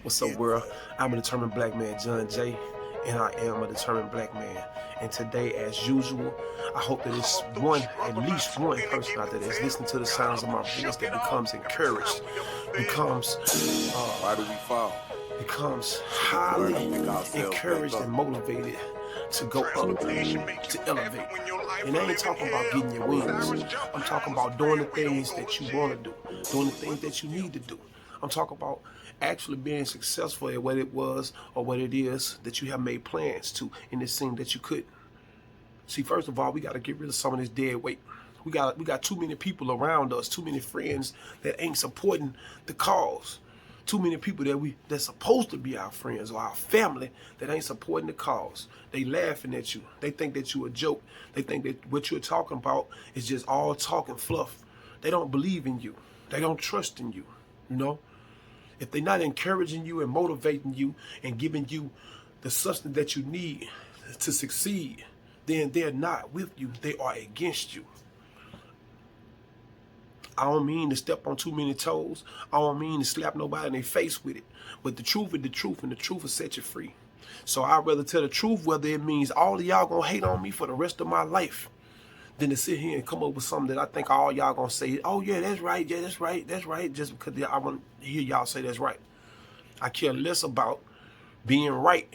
What's up, world? I'm a determined black man, John J, and I am a determined black man. And today, as usual, I hope that it's at least one person out there that's listening to the sounds of my voice that becomes encouraged, becomes, Why do we fall? becomes highly encouraged and motivated to go up, to elevate. And I ain't talking about getting your wings. I'm talking about doing the things that you want to do, doing the things that you need to do. I'm talking about actually being successful at what it was or what it is that you have made plans to in this thing that you couldn't. See, first of all, we got to get rid of some of this dead weight. We got too many people around us, too many friends that ain't supporting the cause. Too many people that's supposed to be our friends or our family that ain't supporting the cause. They laughing at you. They think that you a joke. They think that what you're talking about is just all talk and fluff. They don't believe in you. They don't trust in you. You know? If they're not encouraging you and motivating you and giving you the substance that you need to succeed, then they're not with you. They are against you. I don't mean to step on too many toes. I don't mean to slap nobody in their face with it. But the truth is the truth, and the truth will set you free. So I'd rather tell the truth, whether it means all of y'all gonna hate on me for the rest of my life, than to sit here and come up with something that I think all y'all gonna say, oh yeah, that's right, yeah, that's right, that's right, just because I want to hear y'all say that's right. I care less about being right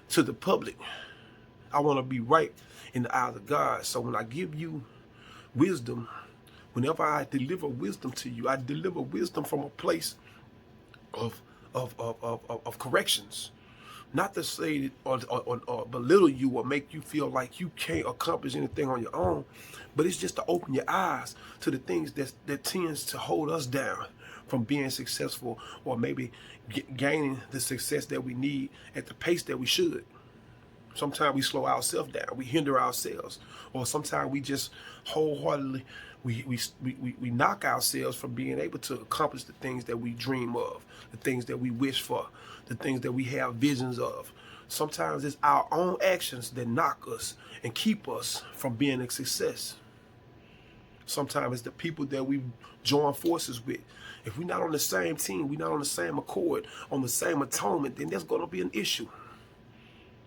to the public. I want to be right in the eyes of God. So when I give you wisdom, whenever I deliver wisdom to you, I deliver wisdom from a place of corrections. Not to say or belittle you or make you feel like you can't accomplish anything on your own, but it's just to open your eyes to the things that tends to hold us down from being successful or maybe gaining the success that we need at the pace that we should. Sometimes we slow ourselves down, we hinder ourselves, or sometimes we just wholeheartedly we knock ourselves from being able to accomplish the things that we dream of, the things that we wish for, the things that we have visions of. Sometimes it's our own actions that knock us and keep us from being a success. Sometimes it's the people that we join forces with. If we're not on the same team, we're not on the same accord, on the same atonement, then there's going to be an issue.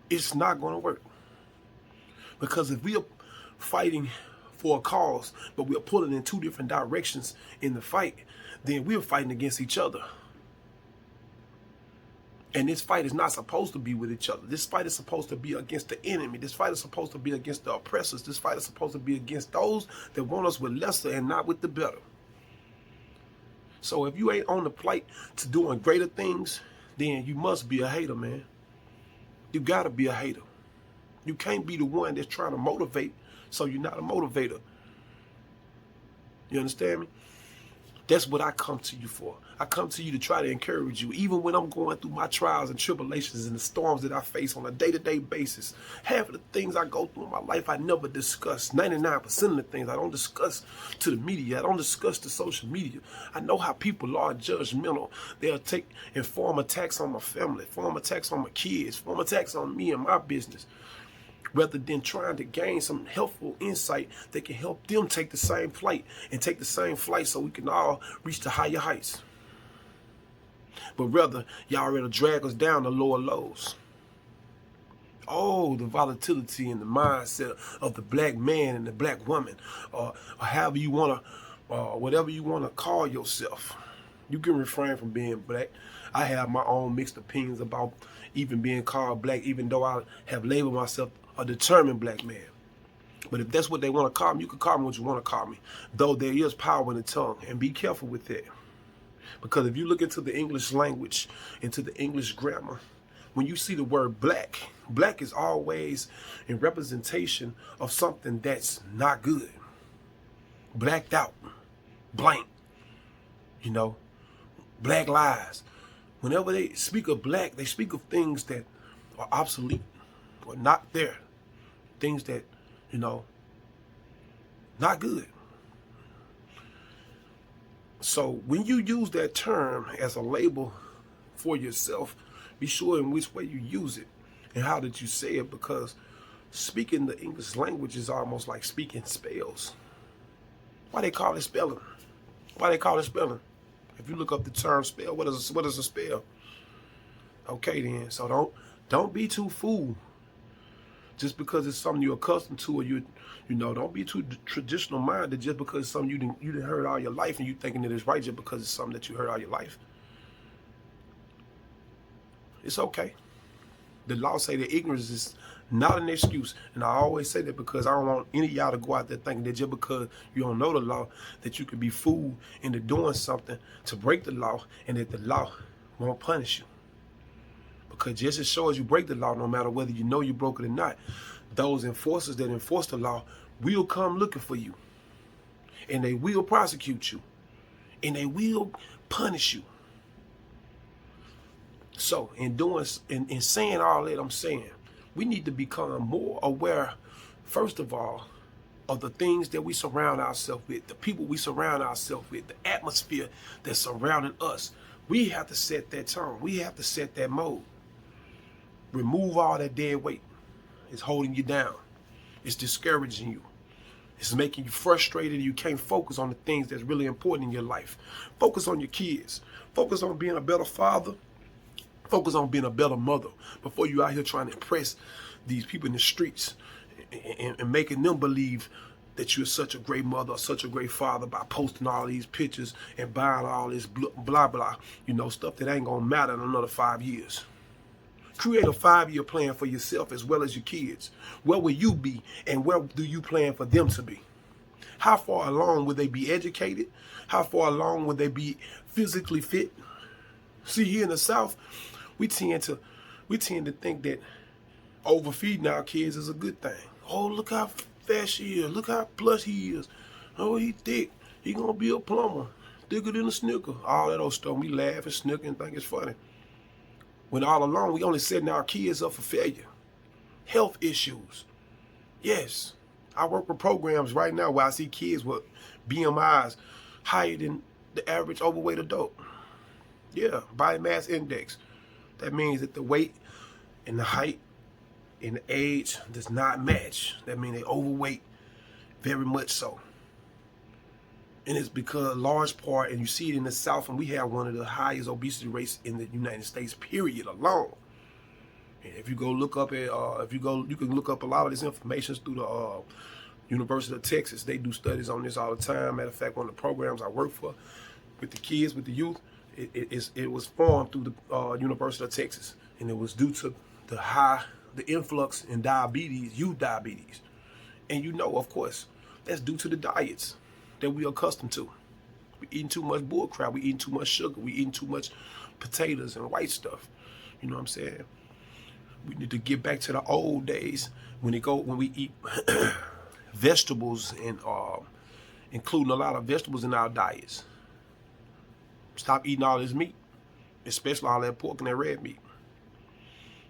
It's not going to work. Because if we are fighting for a cause, but we are pulling in two different directions in the fight, then we are fighting against each other. And this fight is not supposed to be with each other. This fight is supposed to be against the enemy. This fight is supposed to be against the oppressors. This fight is supposed to be against those that want us with lesser and not with the better. So if you ain't on the plight to doing greater things, then you must be a hater, man. You gotta be a hater. You can't be the one that's trying to motivate, so you're not a motivator. You understand me? That's what I come to you for. I come to you to try to encourage you, even when I'm going through my trials and tribulations and the storms that I face on a day-to-day basis. Half of the things I go through in my life, I never discuss. 99% of the things I don't discuss to the media. I don't discuss to social media. I know how people are judgmental. They'll take and form attacks on my family, form attacks on my kids, form attacks on me and my business, rather than trying to gain some helpful insight that can help them take the same flight and take the same flight so we can all reach the higher heights. But rather, y'all rather drag us down to lower lows. Oh, the volatility and the mindset of the black man and the black woman, or however you want to, whatever you want to call yourself. You can refrain from being black. I have my own mixed opinions about even being called black, even though I have labeled myself a determined black man. But if that's what they want to call me, you can call me what you want to call me. Though there is power in the tongue, and be careful with that. Because if you look into the English language, into the English grammar, when you see the word black, black is always in representation of something that's not good. Blacked out, blank, you know, black lies. Whenever they speak of black, they speak of things that are obsolete or not there. Things that, you know, not good. So when you use that term as a label for yourself, be sure in which way you use it and how did you say it, because speaking the English language is almost like speaking spells. Why they call it spelling? Why they call it spelling? If you look up the term spell, what is a spell? Okay then, so don't be too fooled just because it's something you're accustomed to, or you know, don't be too traditional minded just because it's something you didn't heard all your life and you thinking that it's right just because it's something that you heard all your life. It's okay. The law say that ignorance is not an excuse, and I always say that because I don't want any of y'all to go out there thinking that just because you don't know the law that you could be fooled into doing something to break the law, and that the law won't punish you. Because just as sure as you break the law, no matter whether you know you broke it or not, those enforcers that enforce the law will come looking for you. And they will prosecute you. And they will punish you. So in saying all that, I'm saying we need to become more aware, first of all, of the things that we surround ourselves with, the people we surround ourselves with, the atmosphere that's surrounding us. We have to set that tone. We have to set that mode. Remove all that dead weight. It's holding you down. It's discouraging you. It's making you frustrated. You can't focus on the things that's really important in your life. Focus on your kids. Focus on being a better father. Focus on being a better mother before you out here trying to impress these people in the streets and making them believe that you're such a great mother or such a great father by posting all these pictures and buying all this blah, blah, you know, stuff that ain't going to matter in another 5 years. Create a 5-year plan for yourself as well as your kids. Where will you be and where do you plan for them to be? How far along will they be educated? How far along will they be physically fit? See, here in the South, we tend to think that overfeeding our kids is a good thing. Oh, look how fat she is. Look how plush he is. Oh, he thick. He gonna be a plumber. Thicker than a snicker. All that old stuff. We laugh and snicker and think it's funny. When all along, we only setting our kids up for failure. Health issues. Yes. I work with programs right now where I see kids with BMIs higher than the average overweight adult. Yeah, body mass index. That means that the weight and the height and the age does not match. That means they overweight very much so. And it's because a large part, and you see it in the South, and we have one of the highest obesity rates in the United States, period, alone. And if you go look up at, you can look up a lot of this information through the University of Texas. They do studies on this all the time. Matter of fact, one of the programs I work for with the kids, with the youth, it was formed through the University of Texas, and it was due to the influx in diabetes, youth diabetes. And you know, of course, that's due to the diets that we are accustomed to. We eating too much bull crap. We eating too much sugar. We eating too much potatoes and white stuff. You know what I'm saying? We need to get back to the old days when we eat vegetables and including a lot of vegetables in our diets. Stop eating all this meat, especially all that pork and that red meat.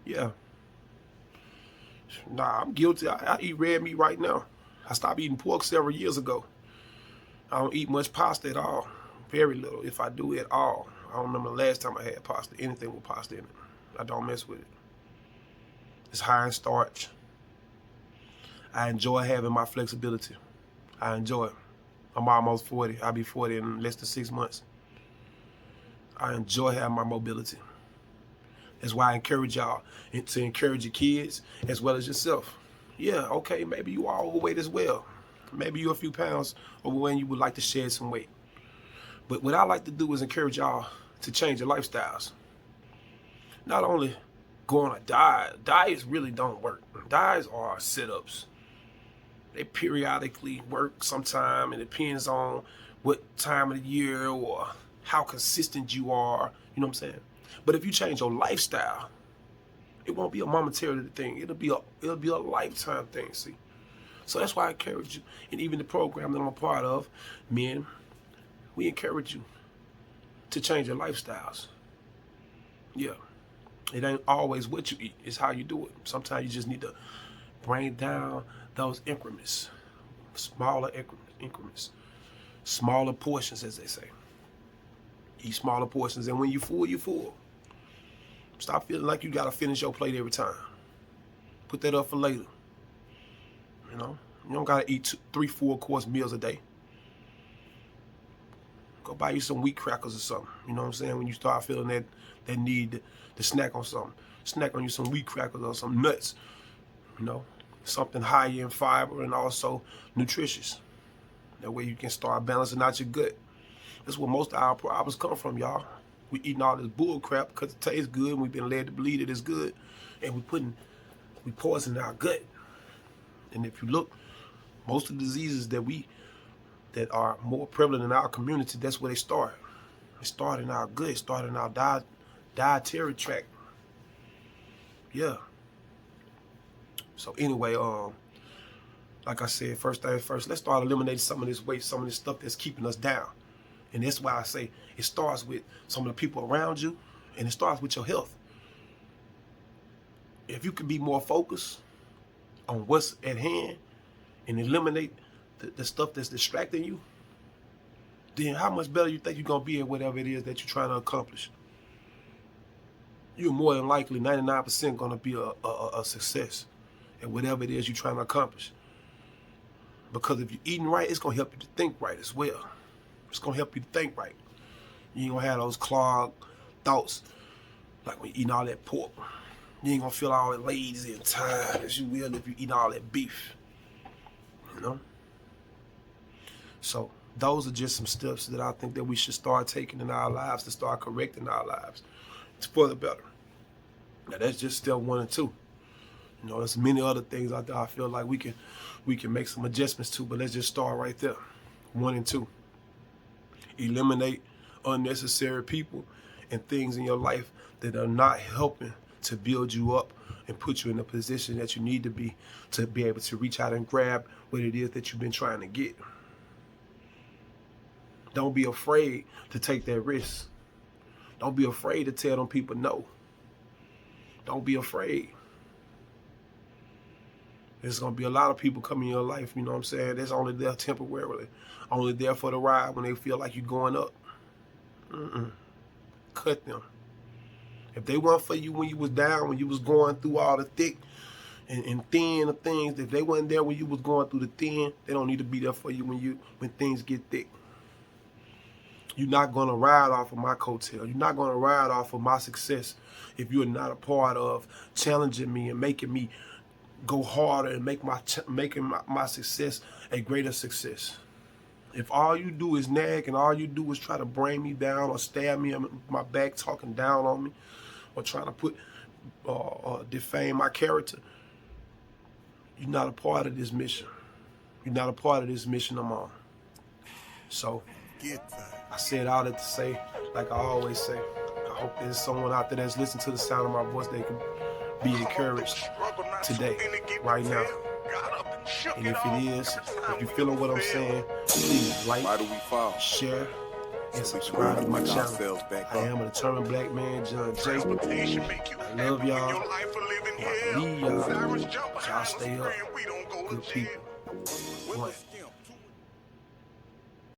Yeah. Nah, I'm guilty. I eat red meat right now. I stopped eating pork several years ago. I don't eat much pasta at all. Very little, if I do at all. I don't remember the last time I had pasta. Anything with pasta in it. I don't mess with it. It's high in starch. I enjoy having my flexibility. I enjoy it. I'm almost 40. I'll be 40 in less than 6 months. I enjoy having my mobility. That's why I encourage y'all to encourage your kids as well as yourself. Yeah, okay, maybe you are overweight as well. Maybe you're a few pounds overweight and you would like to shed some weight. But what I like to do is encourage y'all to change your lifestyles. Not only go on a diet. Diets really don't work. Diets are sit-ups. They periodically work sometime. It depends on what time of the year or how consistent you are. You know what I'm saying? But if you change your lifestyle, it won't be a momentary thing. It'll be a lifetime thing, see? So that's why I encourage you. And even the program that I'm a part of, men, we encourage you to change your lifestyles. Yeah. It ain't always what you eat. It's how you do it. Sometimes you just need to bring down those increments. Smaller increments. Smaller portions, as they say. Eat smaller portions, and when you're full, you're full. Stop feeling like you got to finish your plate every time. Put that up for later. You know? You don't got to eat 3 full-course meals a day. Go buy you some wheat crackers or something. You know what I'm saying? When you start feeling that need to snack on something. Snack on you some wheat crackers or some nuts. You know, something high in fiber and also nutritious. That way you can start balancing out your gut. That's where most of our problems come from, y'all. We eating all this bull crap because it tastes good and we've been led to believe it is good. And we poison our gut. And if you look, most of the diseases that are more prevalent in our community, that's where they start. They start in our gut, start in our dietary tract. Yeah. So anyway, like I said, first thing first, let's start eliminating some of this weight, some of this stuff that's keeping us down. And that's why I say it starts with some of the people around you, and it starts with your health. If you can be more focused on what's at hand and eliminate the stuff that's distracting you, then how much better you think you're going to be at whatever it is that you're trying to accomplish? You're more than likely 99% going to be a success at whatever it is you're trying to accomplish. Because if you're eating right, it's going to help you to think right as well. It's going to help you to think right. You ain't going to have those clogged thoughts like when you're eating all that pork. You ain't going to feel all lazy and tired as you will if you eat all that beef. You know? So those are just some steps that I think that we should start taking in our lives to start correcting our lives for the better. Now that's just step 1 and 2. You know, there's many other things out there I feel like we can make some adjustments to, but let's just start right there. 1 and 2. Eliminate unnecessary people and things in your life that are not helping to build you up and put you in the position that you need to be able to reach out and grab what it is that you've been trying to get. Don't be afraid to take that risk. Don't be afraid to tell them people no. Don't be afraid. There's going to be a lot of people coming in your life, you know what I'm saying, that's only there temporarily. Only there for the ride when they feel like you're going up. Cut them. If they weren't for you when you was down, when you was going through all the thick and thin of things, if they weren't there when you was going through the thin, they don't need to be there for you when things get thick. You're not going to ride off of my coattail. You're not going to ride off of my success if you're not a part of challenging me and making me go harder and making my success a greater success. If all you do is nag and all you do is try to bring me down or stab me in my back, talking down on me, or trying to defame my character, you're not a part of this mission. You're not a part of this mission I'm on. So I said all that to say, like I always say, I hope there's someone out there that's listening to the sound of my voice that can be encouraged today, right now. And if it is, if you're feeling what I'm saying, please like, share, and subscribe to my channel. I am a determined black man, John J. I love y'all. I need y'all. Y'all stay up. Good people. One.